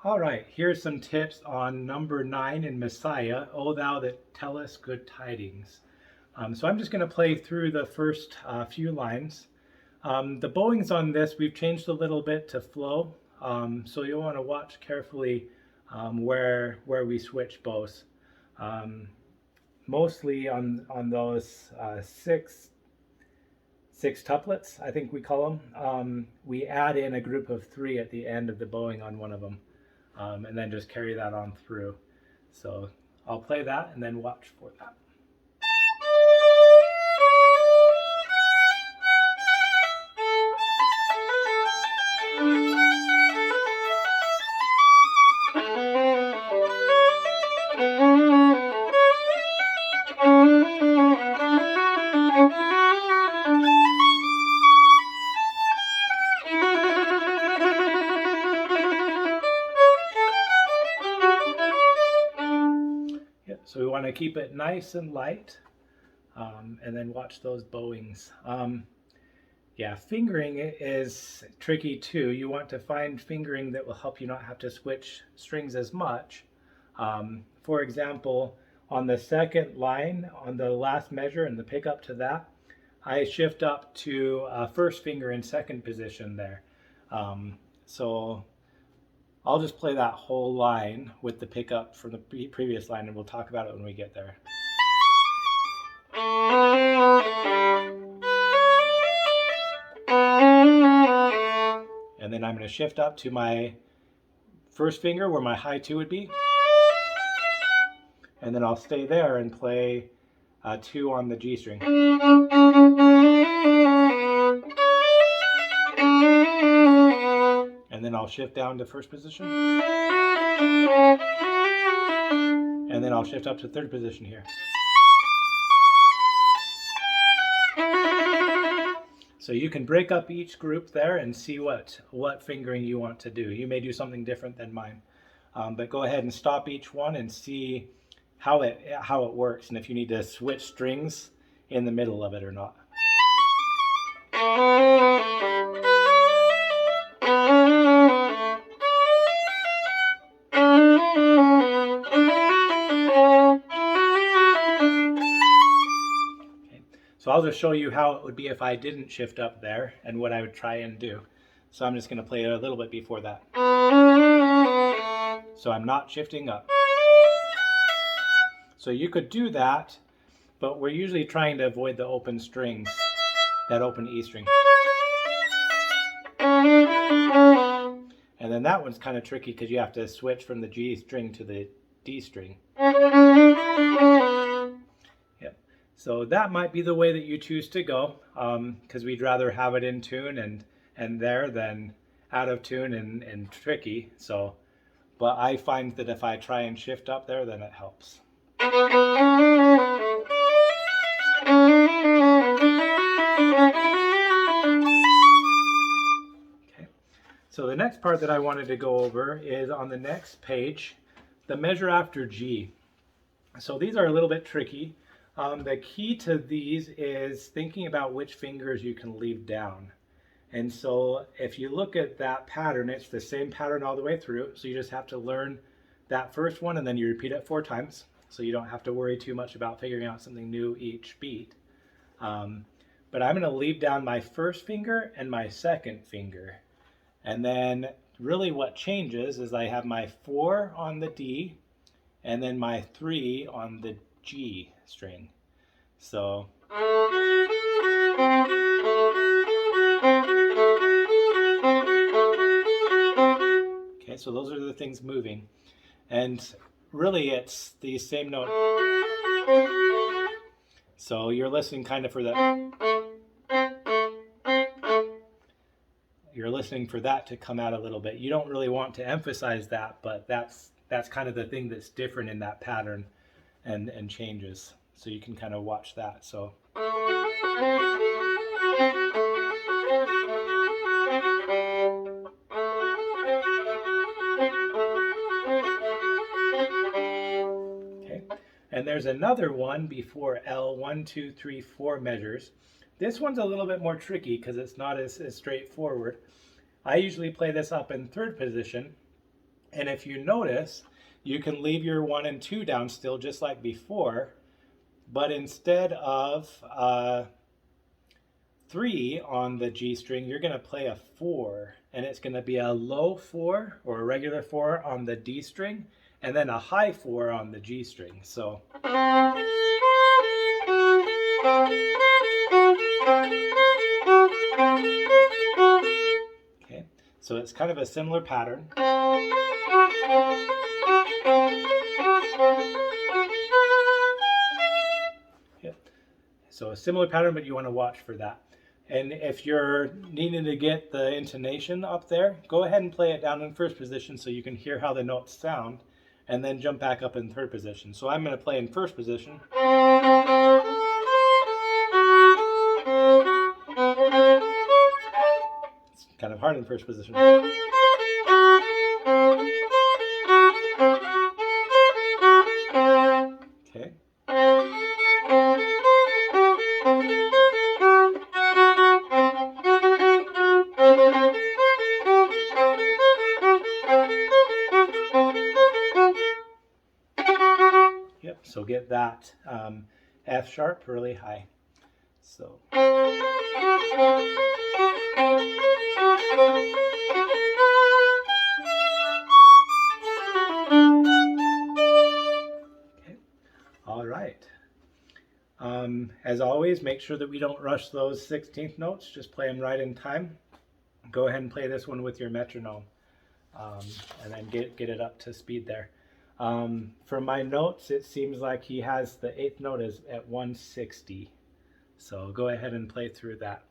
All right, here's some tips on number 9 in Messiah, O thou that tellest good tidings. So I'm just going to play through the first few lines. The bowings on this, we've changed a little bit to flow, so you'll want to watch carefully where we switch bows. Mostly on those six tuplets, I think we call them. We add in a group of 3 at the end of the bowing on one of them. And then just carry that on through. So I'll play that and then watch for that. So we want to keep it nice and light, and then watch those bowings. Yeah, fingering is tricky too. You want to find fingering that will help you not have to switch strings as much. For example, on the second line, on the last measure and the pickup to that, I shift up to first finger in second position there. So I'll just play that whole line with the pickup from the previous line, and we'll talk about it when we get there. And then I'm going to shift up to my first finger where my high 2 would be. And then I'll stay there and play 2 on the G string. And then I'll shift down to first position. And then I'll shift up to third position here. So you can break up each group there and see what fingering you want to do. You may do something different than mine. But go ahead and stop each one and see how it works and if you need to switch strings in the middle of it or not. So I'll just show you how it would be if I didn't shift up there and what I would try and do. So I'm just going to play it a little bit before that. So I'm not shifting up. So you could do that, but we're usually trying to avoid the open strings, that open E string. And then that one's kind of tricky because you have to switch from the G string to the D string. Yep. So that might be the way that you choose to go, because we'd rather have it in tune and there than out of tune and tricky. So, but I find that if I try and shift up there, then it helps. Okay. So the next part that I wanted to go over is on the next page, the measure after G. So these are a little bit tricky. The key to these is thinking about which fingers you can leave down. And so if you look at that pattern, it's the same pattern all the way through. So you just have to learn that first one and then you repeat it 4 times. So you don't have to worry too much about figuring out something new each beat. But I'm going to leave down my first finger and my second finger. And then really what changes is I have my 4 on the D and then my 3 on the G string. So okay, so those are the things moving. And really it's the same note. So you're listening kind of for that. You're listening for that to come out a little bit. You don't really want to emphasize that, but that's kind of the thing that's different in that pattern and changes. So you can kind of watch that. So okay. And there's another one before L, 1, 2, 3, 4 measures. This one's a little bit more tricky because it's not as straightforward. I usually play this up in third position, And if you notice, you can leave your 1 and 2 down still just like before, but instead of 3 on the G string, you're going to play a 4, and it's going to be a low 4 or a regular 4 on the D string, and then a high 4 on the G string. So okay, so it's kind of a similar pattern. Yeah. So a similar pattern, but you want to watch for that. And if you're needing to get the intonation up there, go ahead and play it down in first position so you can hear how the notes sound, and then jump back up in third position. So I'm going to play in first position. It's kind of hard in first position. Okay. Yep, so get that F sharp really high. So. Okay, all right. As always, make sure that we don't rush those 16th notes, just play them right in time. Go ahead and play this one with your metronome, and then get it up to speed there. For my notes, it seems like he has the 8th note is at 160. So go ahead and play through that.